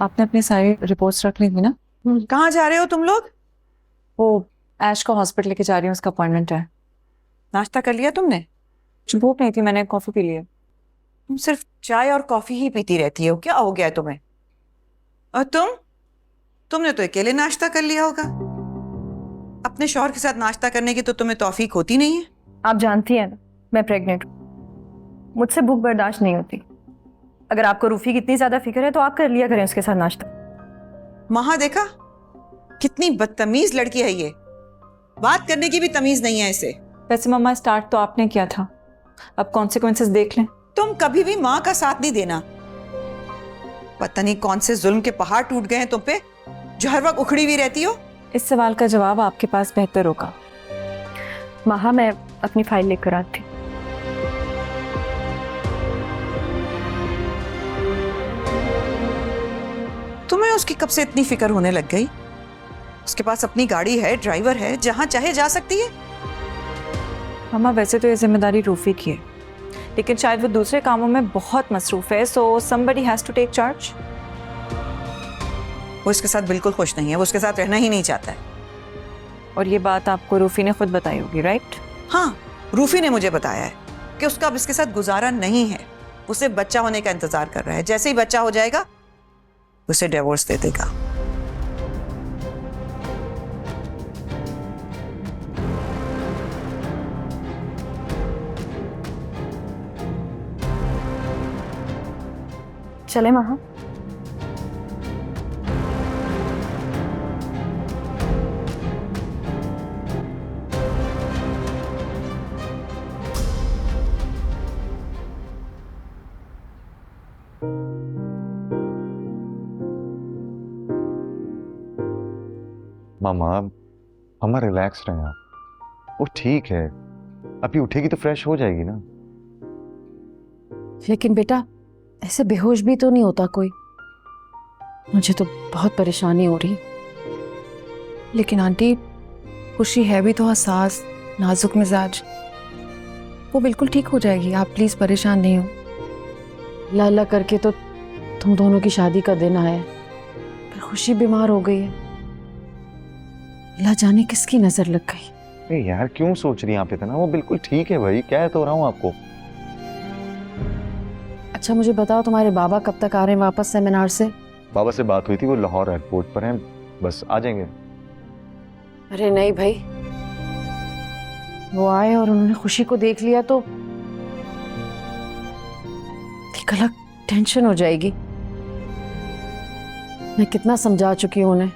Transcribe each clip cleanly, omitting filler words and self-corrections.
आपने अपनी सारी रिपोर्ट्स रख ली थी ना? कहाँ जा रहे हो तुम लोग? वो ऐश को हॉस्पिटल लेके जा रही हूँ, उसका अपॉइंटमेंट है। नाश्ता कर लिया तुमने? भूख नहीं थी, मैंने कॉफी पी ली है। तुम सिर्फ चाय और कॉफी ही पीती रहती हो, क्या हो गया है तुम्हें? और तुमने तो अकेले नाश्ता कर लिया होगा। अपने शौहर के साथ नाश्ता करने की तो तुम्हें तौफीक होती नहीं है। आप जानती हैं ना, मैं प्रेग्नेंट हूँ, मुझसे भूख बर्दाश्त नहीं होती। अगर आपको रूफी की इतनी ज्यादा फिक्र है तो आप कर लिया करें उसके साथ नाश्ता। महा देखा, कितनी बदतमीज लड़की है ये, बात करने की भी तमीज नहीं है इसे। वैसे मम्मा स्टार्ट तो आपने किया था, अब कॉन्सिक्वेंसेस देख लें। तुम कभी भी माँ का साथ नहीं देना। पता नहीं कौन से जुल्म के पहाड़ टूट गए हैं तुम पे, जो हर वक्त उखड़ी हुई रहती हो। इस सवाल का जवाब आपके पास बेहतर होगा। महा, मैं अपनी फाइल लेकर आती। तुम्हें उसकी कब से इतनी फिक्र होने लग गई? उसके पास अपनी गाड़ी है, ड्राइवर है, जहां चाहे जा सकती है। मम्मा वैसे तो ये जिम्मेदारी रूफी की है, लेकिन शायद वो दूसरे कामों में बहुत मसरूफ है, so somebody has to take charge. वो इसके साथ बिल्कुल खुश नहीं है, वो उसके साथ रहना ही नहीं चाहता है। और ये बात आपको रूफी ने खुद बताई होगी, राइट? हाँ, रूफी ने मुझे बताया है कि उसका अब इसके साथ गुजारा नहीं है। उसे बच्चा होने का इंतजार कर रहा है, जैसे ही बच्चा हो जाएगा उसे डिवोर्स दे देगा। चले महा? मामा रिलैक्स रहें आप। वो ठीक है, अभी उठेगी तो फ्रेश हो जाएगी ना। लेकिन बेटा ऐसे बेहोश भी तो नहीं होता कोई। मुझे तो बहुत परेशानी हो रही। लेकिन आंटी, खुशी है भी तो हसास, नाजुक मिजाज, वो बिल्कुल ठीक हो जाएगी। आप प्लीज परेशान नहीं हो। अल्लाह अल्लाह करके तो तुम दोनों की शादी का दिन आया है, पर खुशी बीमार हो गई है। अल्लाह जाने किसकी नजर लग गई। अरे यार क्यों सोच रही हैं आप इतना? वो बिल्कुल ठीक है भाई, कह तो रहा हूँ आपको। अच्छा मुझे बताओ, तुम्हारे बाबा कब तक आ रहे हैं वापस सेमिनार से? बाबा से बात हुई थी, वो लाहौर एयरपोर्ट पर हैं, बस आ जाएंगे। अरे नहीं भाई, वो आए और उन्होंने खुशी को देख लिया तो एक अलग टेंशन हो जाएगी। मैं कितना समझा चुकी हूं उन्हें,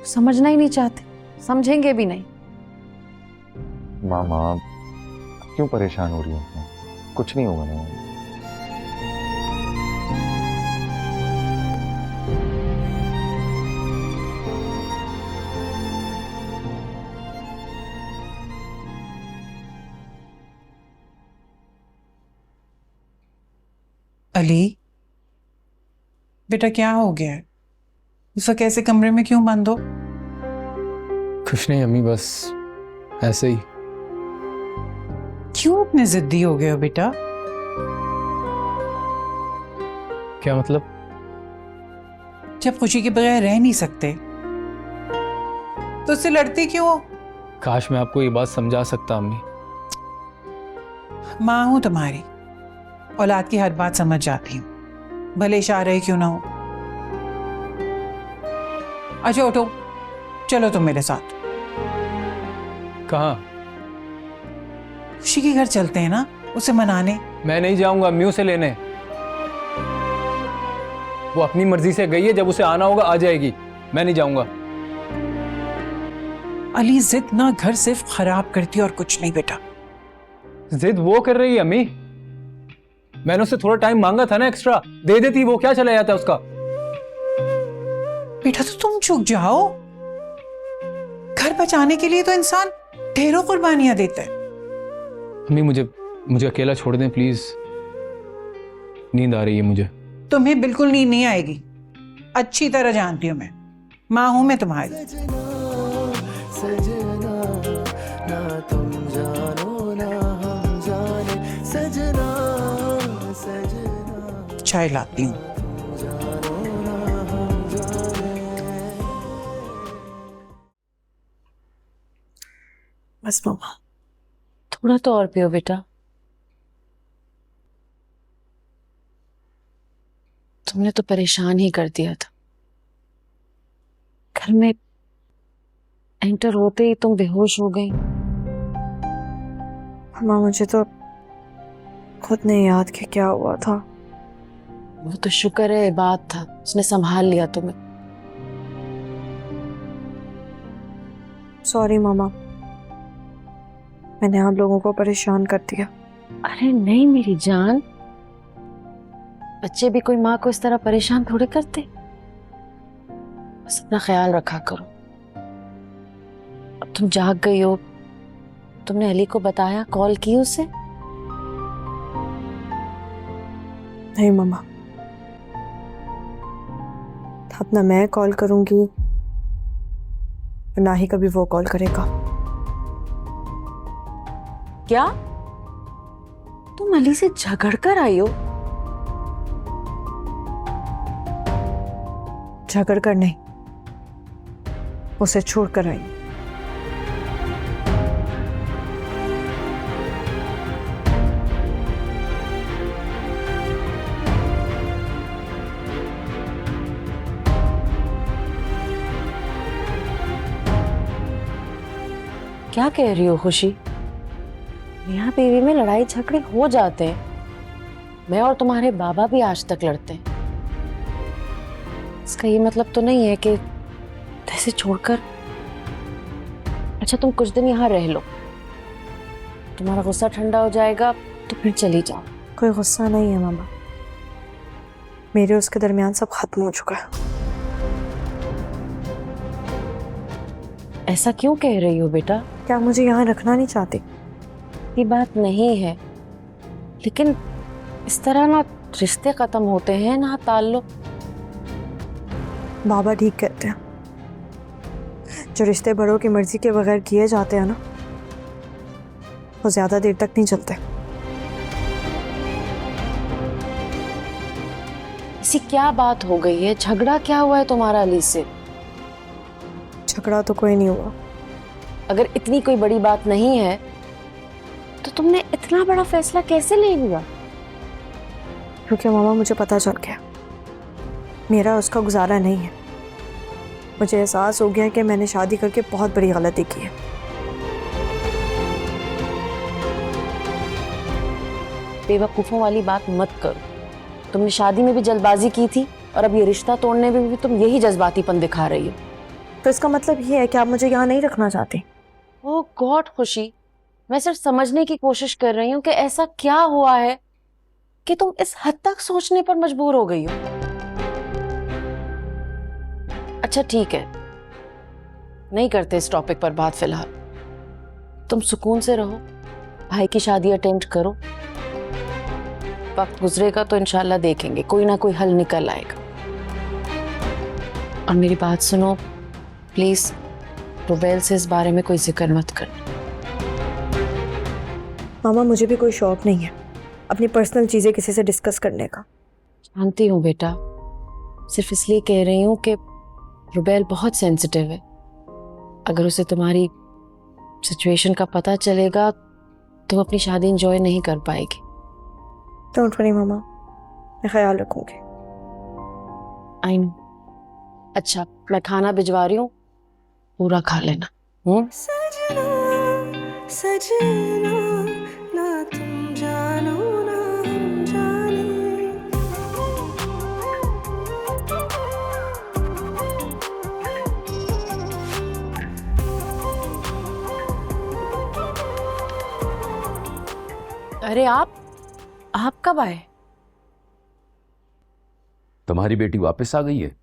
समझना ही नहीं चाहते, समझेंगे भी नहीं। मामा क्यों परेशान हो रही है? कुछ नहीं होगा ना। अली बेटा, क्या हो गया है? इस वक्त ऐसे कमरे में क्यों बंद हो? कुछ नहीं अम्मी, बस ऐसे ही। क्यों इतने जिद्दी हो गए हो बेटा? क्या मतलब? जब खुशी के बगैर रह नहीं सकते तो उससे लड़ते क्यों हो? काश मैं आपको ये बात समझा सकता अम्मी। माँ हूं तुम्हारी, औलाद की हर बात समझ जाती हूँ, भले इशारे क्यों ना हो। अच्छा उठो, चलो तुम मेरे साथ। कहाँ? खुशी के घर चलते हैं ना, उसे मनाने। मैं नहीं जाऊंगा अम्मी उसे लेने। वो अपनी मर्जी से गई है, जब उसे आना होगा आ जाएगी, मैं नहीं जाऊंगा। अली जिद ना घर सिर्फ खराब करती और कुछ नहीं बेटा। जिद वो कर रही है अम्मी, मैंने उससे थोड़ा टाइम मांगा था ना, एक्स्ट्रा दे देती, वो क्या चला जाता उसका। बेटा तो तुम झुक जाओ, घर बचाने के लिए तो इंसान ढेरों कुर्बानियां देता है। अम्मी मुझे अकेला छोड़ दें प्लीज, नींद आ रही है मुझे। तुम्हें बिल्कुल नींद नहीं आएगी, अच्छी तरह जानती हूं मैं, माँ हूं मैं तुम्हारी। चाय लाती हूँ। बस मामा, थोड़ा तो और पियो बेटा। तुमने तो परेशान ही कर दिया था। घर में एंटर होते ही तुम बेहोश हो गई। माँ मुझे तो खुद नहीं याद कि क्या हुआ था। वो तो शुक्र है बात था, उसने संभाल लिया तुम्हें। सॉरी मामा, मैंने आप लोगों को परेशान कर दिया। अरे नहीं मेरी जान, बच्चे भी कोई माँ को इस तरह परेशान थोड़े करते। बस अपना ख्याल रखा करो। अब तुम जाग गई हो, तुमने अली को बताया, कॉल की उसे? नहीं मामा, अब ना मैं कॉल करूंगी ना ही कभी वो कॉल करेगा। क्या तुम अली से झगड़ कर आई हो? झगड़ कर नहीं, उसे छोड़ कर आई। क्या कह रही हो खुशी? मियाँ बीवी में लड़ाई झगड़े हो जाते हैं। मैं और तुम्हारे बाबा भी आज तक लड़ते हैं। इसका ये मतलब तो नहीं है कि ऐसे छोड़कर। अच्छा तुम कुछ दिन यहाँ रह लो, तुम्हारा गुस्सा ठंडा हो जाएगा तो फिर चली जाओ। कोई गुस्सा नहीं है मामा, मेरे उसके दरमियान सब खत्म हो चुका है। ऐसा क्यों कह रही हो बेटा? क्या मुझे यहाँ रखना नहीं चाहती? ये बात नहीं है, लेकिन इस तरह ना रिश्ते खत्म होते हैं ना ताल्लुक। बाबा ठीक कहते हैं, जो रिश्ते बड़ों की मर्जी के बगैर किए जाते हैं ना, वो ज्यादा देर तक नहीं चलते। ऐसी क्या बात हो गई है? झगड़ा क्या हुआ है तुम्हारा अली से? झगड़ा तो कोई नहीं हुआ। अगर इतनी कोई बड़ी बात नहीं है तो तुमने इतना बड़ा फैसला कैसे ले लिया? क्योंकि मामा मुझे पता चल गया मेरा उसका गुजारा नहीं है। मुझे एहसास हो गया कि मैंने शादी करके बहुत बड़ी गलती की है। बेवकूफों वाली बात मत करो। तुमने शादी में भी जल्दबाजी की थी और अब ये रिश्ता तोड़ने में भी तुम यही जज्बातीपन दिखा रही हो। तो इसका मतलब ये है कि आप मुझे यहाँ नहीं रखना चाहती? ओह गॉड खुशी, मैं सिर्फ समझने की कोशिश कर रही हूँ कि ऐसा क्या हुआ है कि तुम इस हद तक सोचने पर मजबूर हो गई हो। अच्छा ठीक है, नहीं करते इस टॉपिक पर बात फिलहाल। तुम सुकून से रहो, भाई की शादी अटेंड करो। वक्त गुजरेगा तो इंशाल्लाह देखेंगे, कोई ना कोई हल निकल आएगा। और मेरी बात सुनो प्लीज, रुबैल से इस बारे में कोई जिक्र मत करना। मामा मुझे भी कोई शौक नहीं है अपनी पर्सनल चीजें किसी से डिस्कस करने का। जानती हूँ बेटा, सिर्फ इसलिए कह रही हूँ कि रुबैल बहुत सेंसिटिव है। अगर उसे तुम्हारी सिचुएशन का पता चलेगा तो अपनी शादी एंजॉय नहीं कर पाएगी। डोंट वरी मामा, मैं ख्याल रखूंगी। I know. अच्छा मैं खाना भिजवा रही हूँ, पूरा खा लेना। सजना सजना ना तुम जानो ना हम जाने। अरे आप कब आए? तुम्हारी बेटी वापस आ गई है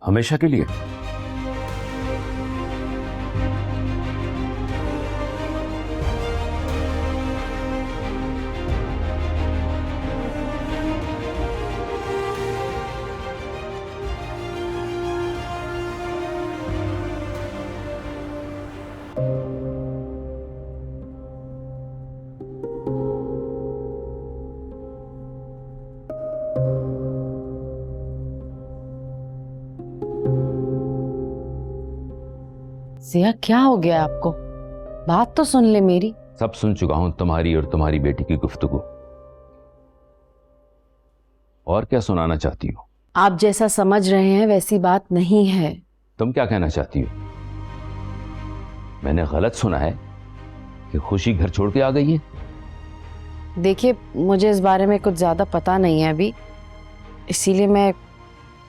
हमेशा के लिए। जिया क्या हो गया आपको? बात तो सुन ले मेरी। सब सुन चुका हूं तुम्हारी और तुम्हारी बेटी की गुफ्तगू। और क्या सुनाना चाहती हो? आप जैसा समझ रहे हैं वैसी बात नहीं है। तुम क्या कहना चाहती हो? मैंने गलत सुना है कि खुशी घर छोड़ के आ गई है? देखिए, मुझे इस बारे में कुछ ज्यादा पता नहीं है अभी, इसीलिए मैं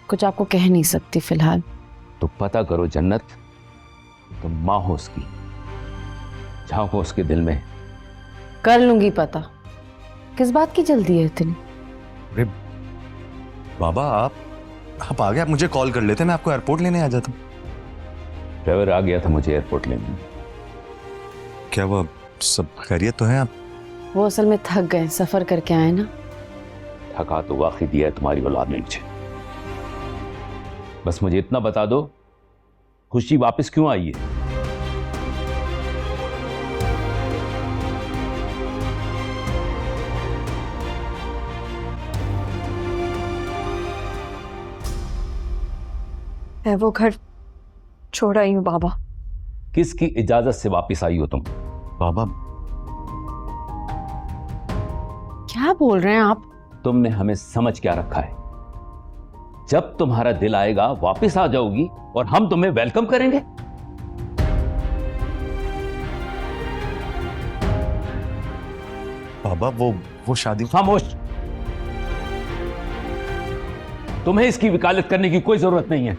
कुछ आपको कह नहीं सकती फिलहाल। तो पता करो जन्नत, तुम माँ हो उसकी, झांको उसके दिल में। कर लूंगी पता। किस बात की जल्दी है इतनी? अरे बाबा, आप आ गए, आप मुझे कॉल कर लेते, मैं आपको एयरपोर्ट लेने आ जाता। ड्राइवर आ गया था मुझे एयरपोर्ट लेने। क्या वो सब खैरियत तो है? आप वो असल में थक गए, सफर करके आए ना। थका तो वाकई दिया है तुम्हारी औलाद ने मुझे। बस मुझे इतना बता दो, खुशी वापस क्यों आई है? मैं वो घर छोड़ आई हूँ बाबा। किसकी इजाजत से वापस आई हो तुम? बाबा, क्या बोल रहे हैं आप? तुमने हमें समझ क्या रखा है? जब तुम्हारा दिल आएगा वापस आ जाओगी और हम तुम्हें वेलकम करेंगे। बाबा वो शादी। खामोश। तुम्हें इसकी वकालत करने की कोई जरूरत नहीं है।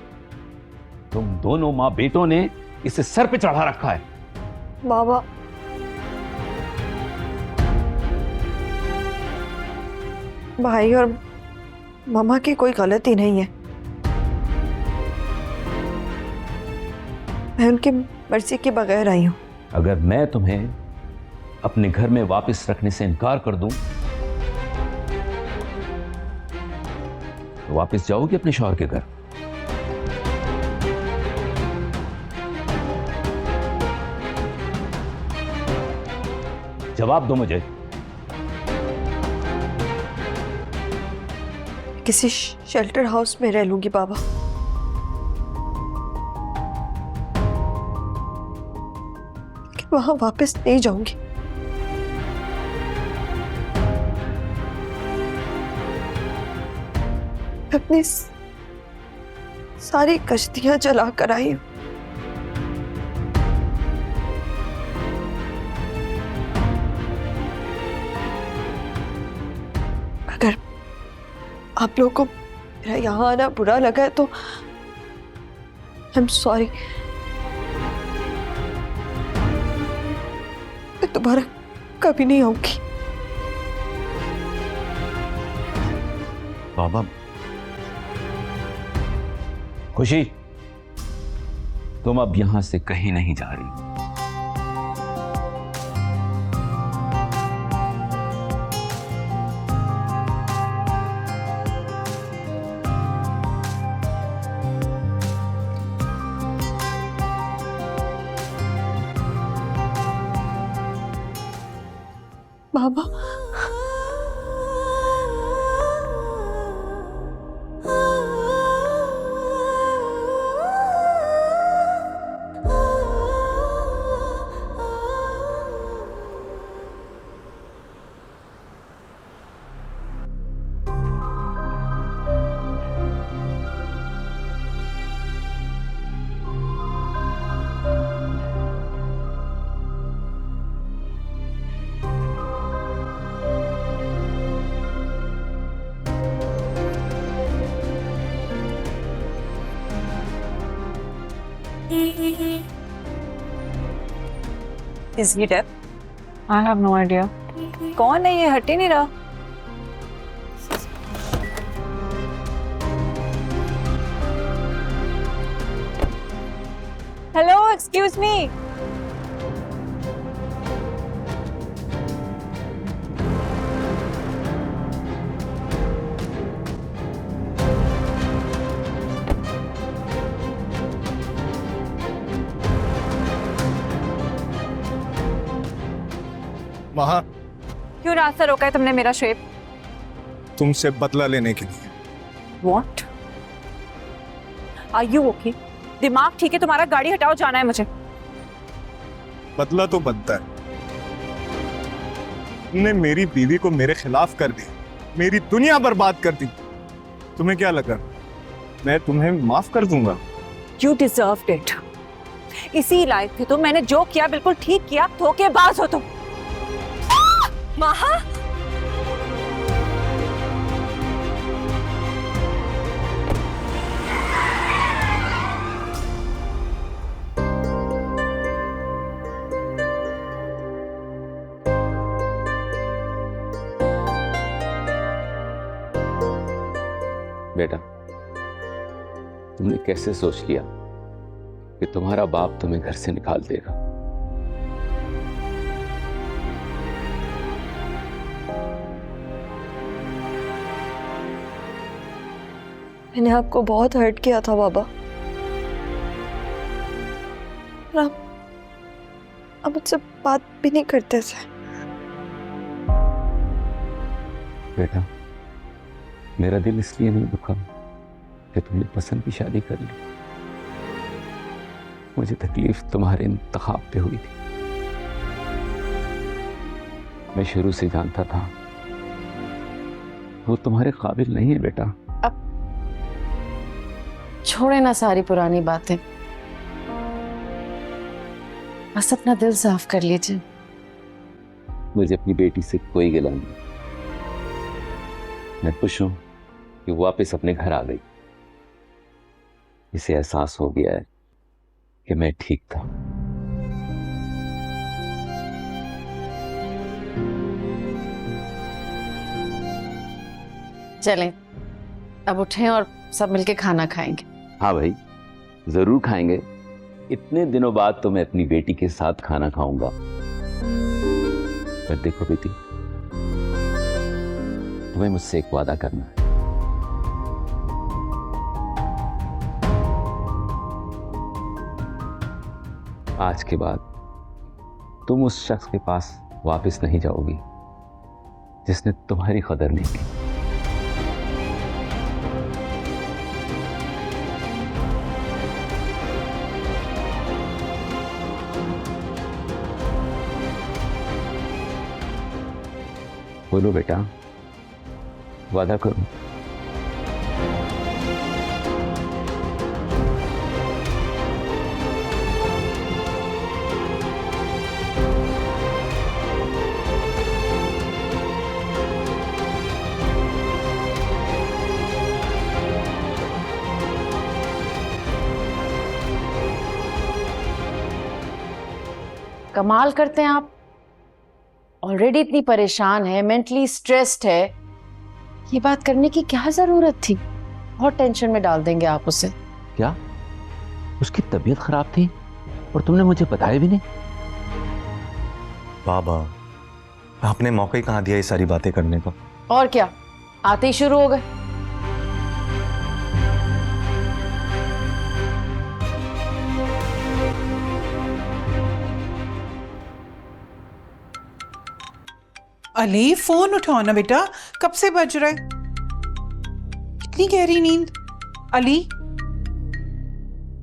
तुम दोनों मां बेटों ने इसे सर पे चढ़ा रखा है। बाबा, भाई और मामा की कोई गलती नहीं है। मैं उनकी मर्जी के बगैर आई हूं। अगर मैं तुम्हें अपने घर में वापस रखने से इनकार कर दूं तो वापस जाओगी अपने शौहर के घर? जवाब दो मुझे। किसी शेल्टर हाउस में रह लूंगी बाबा। कि वहां वापस नहीं जाऊंगी। अपनी सारी कश्तियां जला कर आई हूं। अगर आप लोगों को मेरा यहाँ आना बुरा लगा है तो आई एम सॉरी। मैं दोबारा कभी नहीं आऊंगी। बाबा, खुशी, तुम अब यहां से कहीं नहीं जा रही। बाबा, Is he deaf? I have no idea. कौन है ये? हट ही नहीं रहा। Hello, excuse me. वहां क्यों रास्ता रोका है तुमने मेरा शेप? तुमसे बदला लेने के लिए। What? Are you okay? दिमाग ठीक है तुम्हारा? गाड़ी हटाओ, जाना है मुझे। बदला तो बनता है। तुमने मेरी बीवी को मेरे खिलाफ कर दिया, मेरी दुनिया बर्बाद कर दी। तुम्हें क्या लगा मैं तुम्हें माफ कर दूंगा? You deserved it. इसी लायक थे तुम। मैंने जो किया बिल्कुल ठीक किया। धोखेबाज हो तुम। महा, बेटा, तुमने कैसे सोच लिया कि तुम्हारा बाप तुम्हें घर से निकाल देगा? मैंने आपको बहुत हर्ट किया था बाबा। और आप मुझसे बात भी नहीं करते थे। बेटा, मेरा दिल इसलिए नहीं दुखा कि तुमने पसंद की शादी कर ली। मुझे तकलीफ तुम्हारे इंतखाब पे हुई थी। मैं शुरू से जानता था वो तुम्हारे काबिल नहीं है बेटा। अब छोड़े ना सारी पुरानी बातें, बस अपना दिल साफ कर लीजिए। मुझे अपनी बेटी से कोई गिला नहीं। मैं खुश हूं कि वो वापस अपने घर आ गई। इसे एहसास हो गया है कि मैं ठीक था। चलें, अब उठें और सब मिलके खाना खाएंगे। हाँ भाई, जरूर खाएंगे। इतने दिनों बाद तो मैं अपनी बेटी के साथ खाना खाऊंगा। पर देखो बेटी, तुम्हें मुझसे एक वादा करना है। आज के बाद तुम उस शख्स के पास वापस नहीं जाओगी जिसने तुम्हारी कदर नहीं की। बोलो बेटा, वादा करो। कमाल करते हैं आप। ऑलरेडी इतनी परेशान है, मेंटली स्ट्रेस्ड है, ये बात करने की क्या जरूरत थी? बहुत टेंशन में डाल देंगे आप उसे। क्या उसकी तबीयत खराब थी और तुमने मुझे बताया भी नहीं? बाबा, आपने मौका ही कहाँ दिया ये सारी बातें करने का? और क्या, आते ही शुरू हो गए। अली, फोन उठाओ ना बेटा, कब से बज रहा है? इतनी गहरी नींद? अली,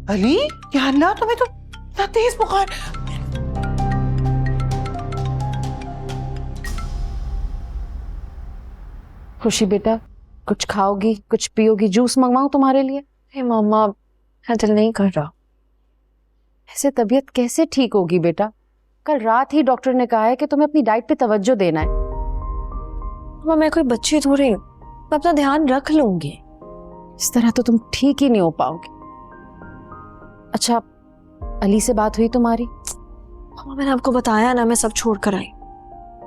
अली, या अल्लाह, तुम्हें तो इतना तेज बुखार। खुशी बेटा, कुछ खाओगी, कुछ पियोगी? जूस मंगवाऊं तुम्हारे लिए? हे मामा, मेरा दिल नहीं कर रहा। ऐसे तबीयत कैसे ठीक होगी बेटा? कल रात ही डॉक्टर ने कहा है कि तुम्हें अपनी डाइट पे तवज्जो देना है। मामा, मैं कोई बच्ची थोड़ी हूँ, मैं अपना ध्यान रख लूंगी। इस तरह तो तुम ठीक ही नहीं हो पाओगे। अच्छा, अली से बात हुई तुम्हारी? मामा, मैंने आपको बताया ना, मैं सब छोड़ कर आई।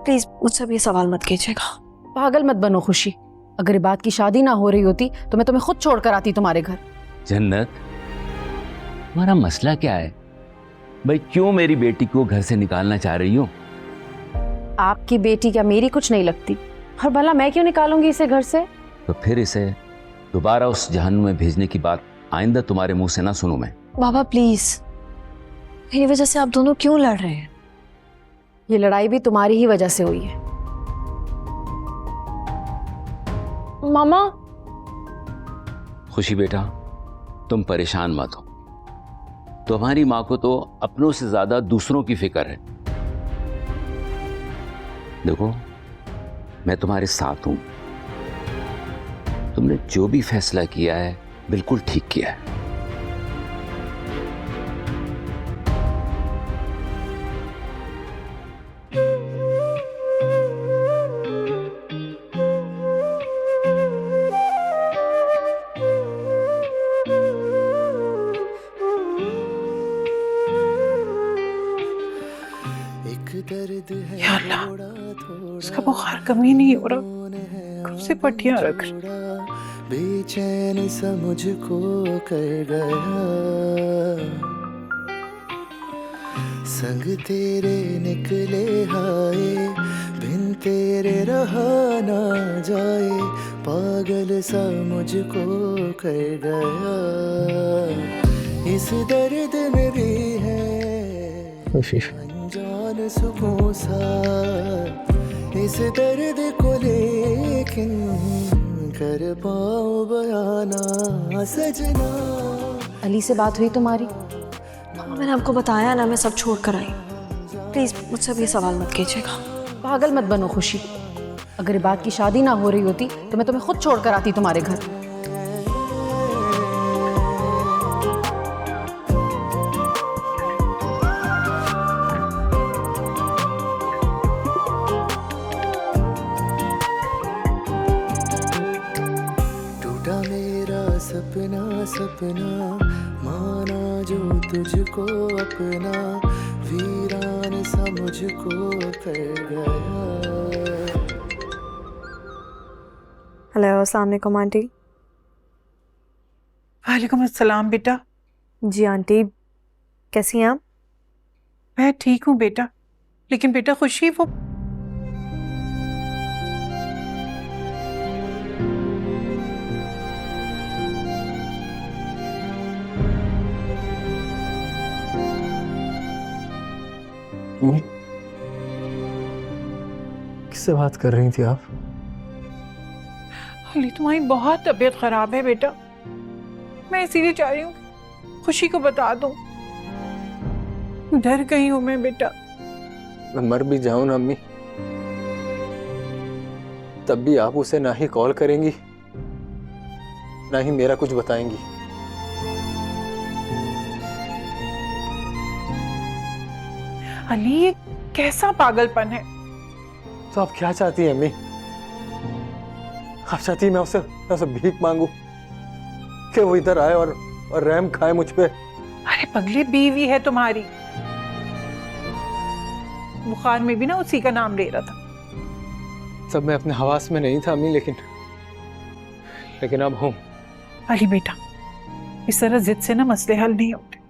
प्लीज मुझसे भी ये सवाल मत कीजिएगा। पागल मत बनो खुशी। अगर ये बात की शादी ना हो रही होती तो मैं तुम्हें खुद छोड़कर आती तुम्हारे घर। जन्नत, तुम्हारा मसला क्या है भाई? क्यों मेरी बेटी को घर से निकालना चाह रही हो? आपकी बेटी क्या मेरी कुछ नहीं लगती? और भला मैं क्यों निकालूंगी इसे घर से? तो फिर इसे दोबारा उस जहन्नुम में भेजने की बात आइंदा तुम्हारे मुंह से ना सुनूं मैं। बाबा प्लीज, मेरी वजह से आप दोनों क्यों लड़ रहे हैं? ये लड़ाई भी तुम्हारी ही वजह से हुई है। मामा, खुशी बेटा, तुम परेशान मत हो। तुम्हारी माँ को तो अपनों से ज्यादा दूसरों की फिक्र है। देखो, मैं तुम्हारे साथ हूं। तुमने जो भी फैसला किया है बिल्कुल ठीक किया है। या अल्लाह, उसका बुखार कम ही नहीं हो रहा, कब से पट्टियां रख बेचैन सा मुझको कर गया, संग तेरे निकले हाय, बिन तेरे रहा ना जाए, पागल सा मुझको कर गया, इस दर्द में भी है अनजान सुकून सा, इस दर्द को लेकिन कर पाऊं बयाना सजना। अली से बात हुई तुम्हारी? मामा मैंने आपको बताया ना, मैं सब छोड़ कर आई। प्लीज मुझसे अब ये सवाल मत कीजिएगा। पागल मत बनो खुशी, अगर ये बात की शादी ना हो रही होती तो मैं तुम्हें खुद छोड़ कर आती तुम्हारे घर। सपना सपना माना जो तुझको अपना, वीरान सा मुझको कर गया। हेलो, अस्सलाम वालेकुम आंटी। वालेकुम अस्सलाम बेटा। जी आंटी, कैसी हैं आप? मैं ठीक हूँ बेटा, लेकिन बेटा खुशी वो किससे बात कर रही थी आप? अली, तुम्हारी बहुत तबीयत खराब है बेटा, मैं इसीलिए चाह रही हूँ खुशी को बता दूं। डर गई हूं मैं बेटा। मैं मर भी जाऊं ना अम्मी, तब भी आप उसे ना ही कॉल करेंगी ना ही मेरा कुछ बताएंगी। अली, ये कैसा पागलपन है? तो आप क्या चाहती हैं अम्मी? आप चाहती हैं मैं उसे भीख मांगू कि वो इधर आए और रहम खाए मुझ पे? अरे पगली, बीवी है तुम्हारी, बुखार में भी ना उसी का नाम ले रहा था। सब मैं अपने हवास में नहीं था अम्मी, लेकिन अब हूं। अली बेटा, इस तरह जिद से ना मसले हल नहीं होते।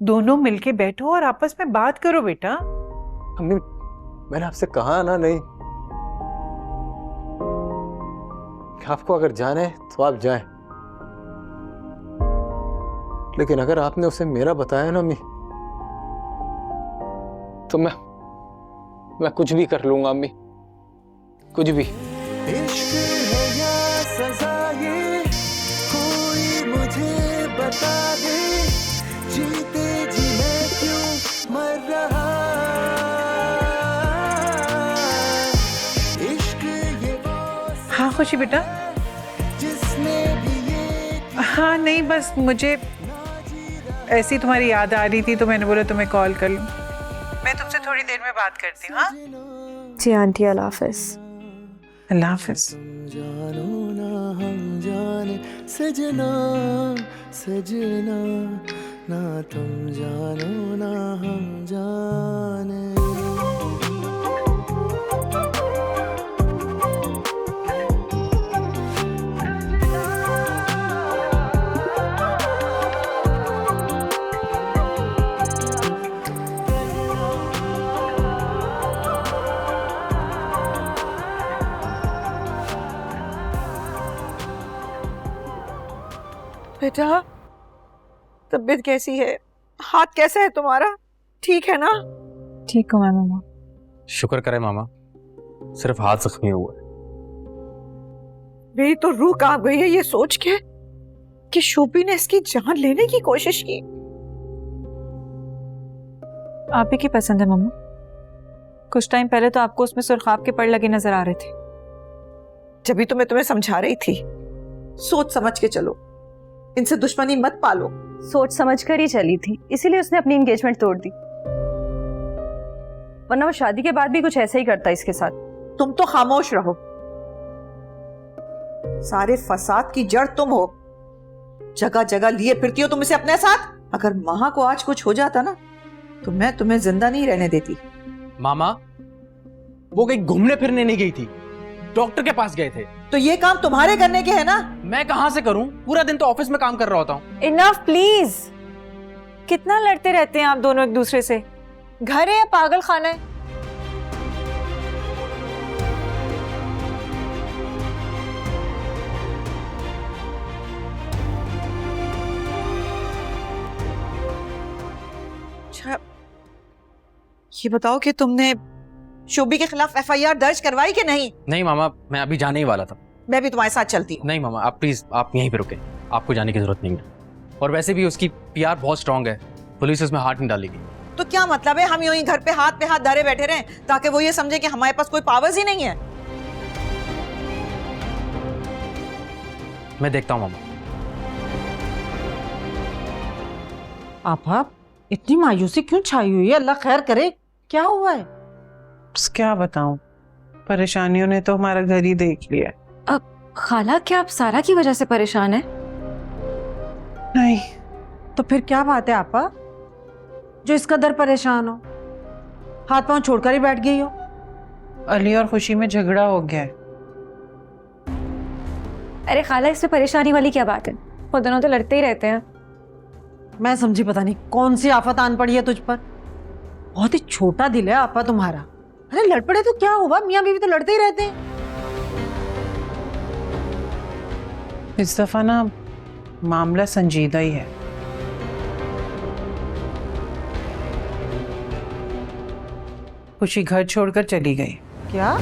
दोनों मिलके बैठो और आपस में बात करो बेटा। अम्मी, मैंने आपसे कहा ना नहीं कि आपको अगर जाना है तो आप जाएं, लेकिन अगर आपने उसे मेरा बताया ना अम्मी, तो मैं कुछ भी कर लूंगा अम्मी, कुछ भी। इश्क है या सजा ये, कोई मुझे बता दे, जीते जी मैं क्यों मर रहा, इश्क ये हाँ खुशी बेटा। जिसने भी ये, हाँ नहीं, बस मुझे ऐसी तुम्हारी याद आ रही थी तो मैंने बोला तुम्हें कॉल कर लूं। मैं तुमसे थोड़ी देर में बात करती हूँ। हाँ जी आंटी, अल्लाह हाफिज। अल्लाह हाफिज। जानो ना हम जाने सजना सजना, ना तुम जानो ना हम जाने। बेटा, तबीयत कैसी है? हाथ कैसा है तुम्हारा? ठीक है ना? ठीक हूँ मामा। शुक्र करे मामा, सिर्फ हाथ जख्मी हुआ है। मेरी तो रूह कांप गई है ये सोच के कि शोभी ने इसकी जान लेने की कोशिश की। आप ही की पसंद है मम्मा। कुछ टाइम पहले तो आपको उसमें सुर्खाब के पड़ लगे नजर आ रहे थे। जब भी तो मैं तुम्हें समझा रही थी, सोच समझ के चलो, इनसे दुश्मनी मत पालो। सोच समझ कर ही चली थी, इसीलिए उसने अपनी एंगेजमेंट तोड़ दी, वरना वो शादी के बाद भी कुछ ऐसा ही करता इसके साथ। तुम तो खामोश रहो, सारे फसाद की जड़ तुम हो। जगह जगह लिए फिरती हो तुम इसे अपने साथ। अगर महा को आज कुछ हो जाता ना तो मैं तुम्हें जिंदा नहीं रहने देती। मामा, वो कहीं घूमने फिरने नहीं गई थी, डॉक्टर के पास गए थे। तो ये काम तुम्हारे करने के है ना। मैं कहां से करूं, पूरा दिन तो ऑफिस में काम कर रहा होता हूं। इनफ प्लीज, कितना लड़ते रहते हैं आप दोनों एक दूसरे से। घर है या पागल खाना है? अच्छा, ये बताओ कि तुमने शोभी के खिलाफ एफआईआर दर्ज करवाई कि नहीं? नहीं मामा, मैं अभी जाने ही वाला था। मैं भी तुम्हारे साथ चलती हूँ। नहीं मामा, आप प्लीज, आप यहीं पे रुके, आपको जाने की जरूरत नहीं है। और वैसे भी उसकी पीआर बहुत स्ट्रांग है, पुलिस उसमें हाथ नहीं डालेगी। तो क्या मतलब है हम यूं ही घर पे हाथ धरे बैठे रहें ताकि वो ये समझे कि हमारे पास कोई पावर्स ही नहीं है? मैं देखता हूँ मामा। आपा, इतनी मायूसी क्यों छाई हुई है? अल्लाह खैर करे, क्या हुआ है? बस क्या बताऊं, परेशानियों ने तो हमारा घर ही देख लिया। अब खाला, क्या आप सारा की वजह से परेशान है? नहीं। तो फिर क्या बात है आपा जो इस कदर परेशान हो? हाथ पांव छोड़कर ही बैठ गई हो? अली और खुशी में झगड़ा हो गया है। अरे खाला, इसमें परेशानी वाली क्या बात है? वो दोनों तो लड़ते ही रहते हैं। मैं समझी पता नहीं कौन सी आफत आन पड़ी है तुझ पर। बहुत ही छोटा दिल है आपा तुम्हारा। अरे लड़ पड़े तो क्या हुआ, मियां बीवी तो लड़ते ही रहते हैं। इस दफा ना मामला संजीदा ही है। खुशी घर छोड़कर चली गई। क्या?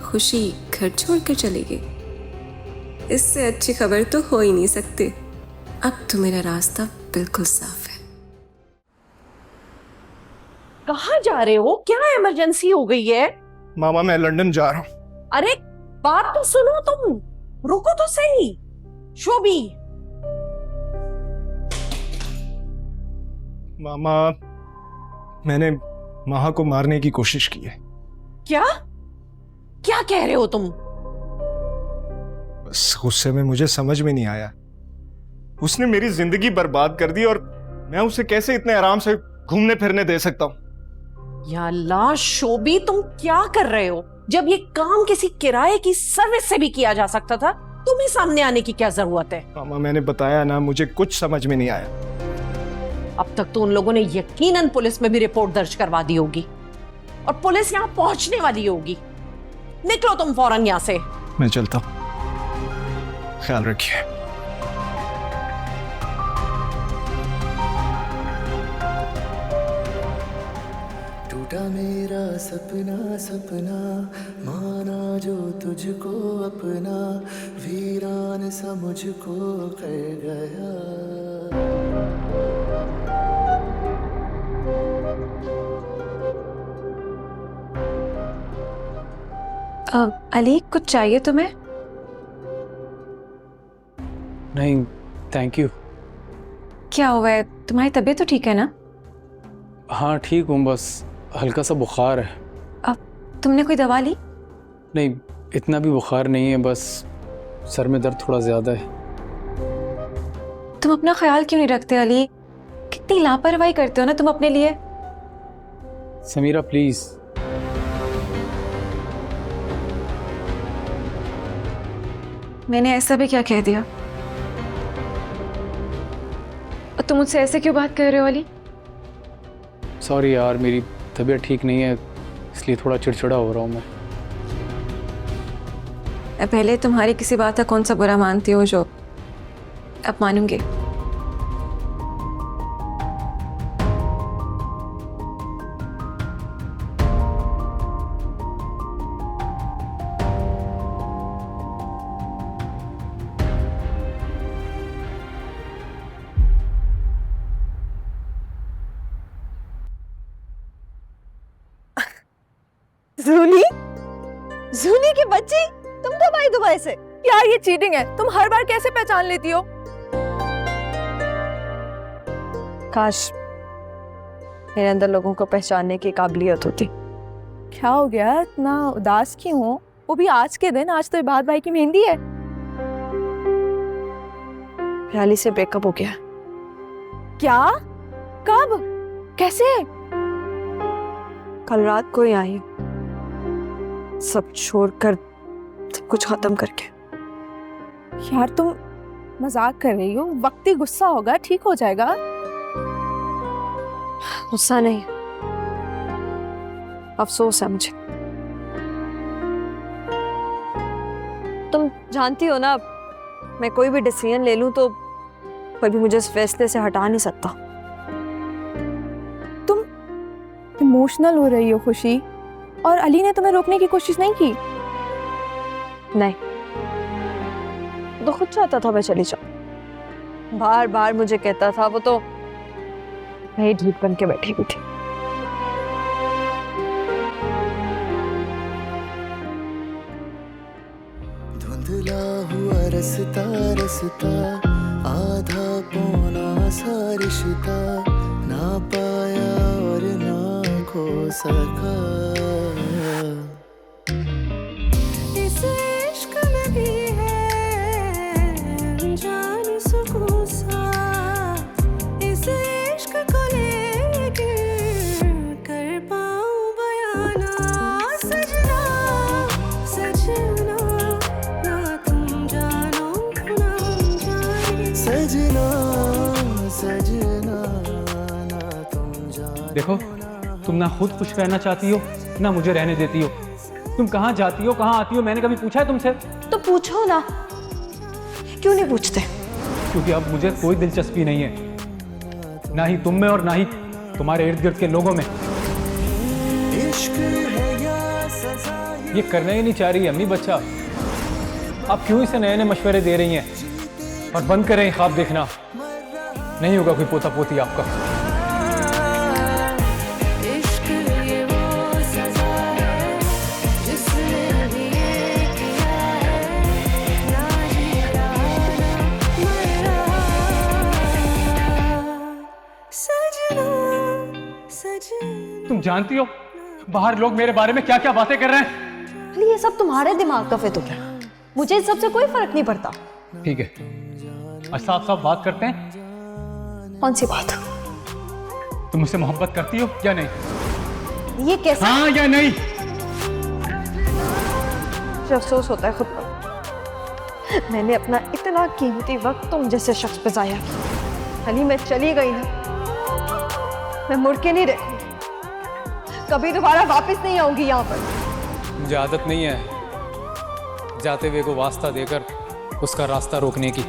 खुशी घर छोड़कर चली गई? इससे अच्छी खबर तो हो ही नहीं सकती। अब तो मेरा रास्ता बिल्कुल साफ है। कहाँ जा रहे हो? क्या इमरजेंसी हो गई है? मामा, मैं लंदन जा रहा हूँ। अरे बात तो सुनो, तुम रुको तो सही। शोभी, मामा, मैंने महा को मारने की कोशिश की है। क्या क्या कह रहे हो तुम? बस गुस्से में मुझे समझ में नहीं आया। उसने मेरी जिंदगी बर्बाद कर दी और मैं उसे कैसे इतने आराम से घूमने फिरने दे सकता हूँ? या अल्लाह, शोभी तुम क्या कर रहे हो? जब ये काम किसी किराए की सर्विस से भी किया जा सकता था, तुम्हें सामने आने की क्या जरूरत है? मामा, मैंने बताया ना, मुझे कुछ समझ में नहीं आया। अब तक तो उन लोगों ने यकीनन पुलिस में भी रिपोर्ट दर्ज करवा दी होगी और पुलिस यहाँ पहुंचने वाली होगी। निकलो तुम फौरन यहाँ से। मैं चलता हूँ, ख्याल रखिए। टूटा मेरा सपना सपना, माना जो तुझको अपना, वीरान सा मुझको कर गया। अली, कुछ चाहिए तुम्हें? नहीं, थैंक यू। क्या हुआ है? तुम्हारी तबीयत तो ठीक है ना? हाँ ठीक हूँ, बस हल्का सा बुखार है। अब तुमने कोई दवा ली? नहीं, इतना भी बुखार नहीं है, बस सर में दर्द थोड़ा ज्यादा है। तुम अपना ख्याल क्यों नहीं रखते अली? कितनी लापरवाही करते हो ना तुम अपने लिए। समीरा प्लीज। मैंने ऐसा भी क्या कह दिया? और तुम मुझसे ऐसे क्यों बात कर रहे हो अली? सॉरी यार, मेरी तबीयत ठीक नहीं है, इसलिए थोड़ा चिड़चिड़ा हो रहा हूँ मैं। पहले तुम्हारी किसी बात का कौन सा बुरा मानती हो जो अब मानूंगी। जूली की बच्ची, तुम कब आई दुबई से? यार ये चीटिंग है, तुम हर बार कैसे पहचान लेती हो? काश मेरे अंदर लोगों को पहचानने की काबिलियत होती। क्या हो गया, इतना उदास क्यों हो? वो भी आज के दिन, आज तो इबाद भाई की मेहंदी है। प्याली से ब्रेकअप हो गया। क्या? कब? कैसे? कल रात को ही आई, सब छोड़कर, सब कुछ खत्म करके। यार तुम मजाक कर रही हो, वक्ती गुस्सा होगा, ठीक हो जाएगा। गुस्सा नहीं, अफसोस है मुझे। तुम जानती हो ना, मैं कोई भी डिसीजन ले लूं तो कोई भी मुझे इस फैसले से हटा नहीं सकता। तुम इमोशनल हो रही हो खुशी, और अली ने तुम्हें रोकने की कोशिश नहीं की? नहीं, तो खुद चाहता था मैं चली जाऊं। बार बार मुझे कहता था, वो तो वही ढीठ बन के बैठी हुई थी। धुंधला हुआ रस्ता रस्ता, आधा पौना सा रिश्ता, ना पाया और ना खो सका। इस इश्क में भी है अनजान सुकून सा, इस इश्क को लेके कर पाऊं बयाना। सजना सजना ना तुम जानो ना हम जाने, सजना सजना ना तुम जानो। देखो, तुम ना खुद खुश रहना चाहती हो, ना मुझे रहने देती हो। तुम कहाँ जाती हो, कहाँ आती हो, मैंने कभी पूछा है तुमसे? तो पूछो ना, क्यों नहीं पूछते? क्योंकि अब मुझे कोई दिलचस्पी नहीं है, ना ही तुम में और ना ही तुम्हारे इर्द गिर्द के लोगों में। ये करना ही नहीं चाह रही अम्मी बच्चा। आप क्यों इसे नए नए मशवरे दे रही हैं? और बंद करें ख्वाब देखना, नहीं होगा कोई पोता पोती आपका। तुम जानती हो बाहर लोग मेरे बारे में क्या क्या बातें कर रहे हैं? ये सब तुम्हारे दिमाग का फिर तो क्या, मुझे इस सबसे कोई फर्क नहीं पड़ता। ठीक है, आज साफ साफ बात करते हैं। कौन सी बात? तुम मुझसे मोहब्बत करती हो या नहीं? ये कैसा? हाँ या नहीं? मुझे अफसोस होता है खुद पर, मैंने अपना इतना कीमती वक्त तुम जैसे शख्स पे जाया किया। अली मैं चली गई ना, मैं मुड़ के नहीं देखूंगी, कभी दोबारा वापस नहीं आऊंगी यहाँ पर। मुझे आदत नहीं है जाते हुए को वास्ता देकर उसका रास्ता रोकने की।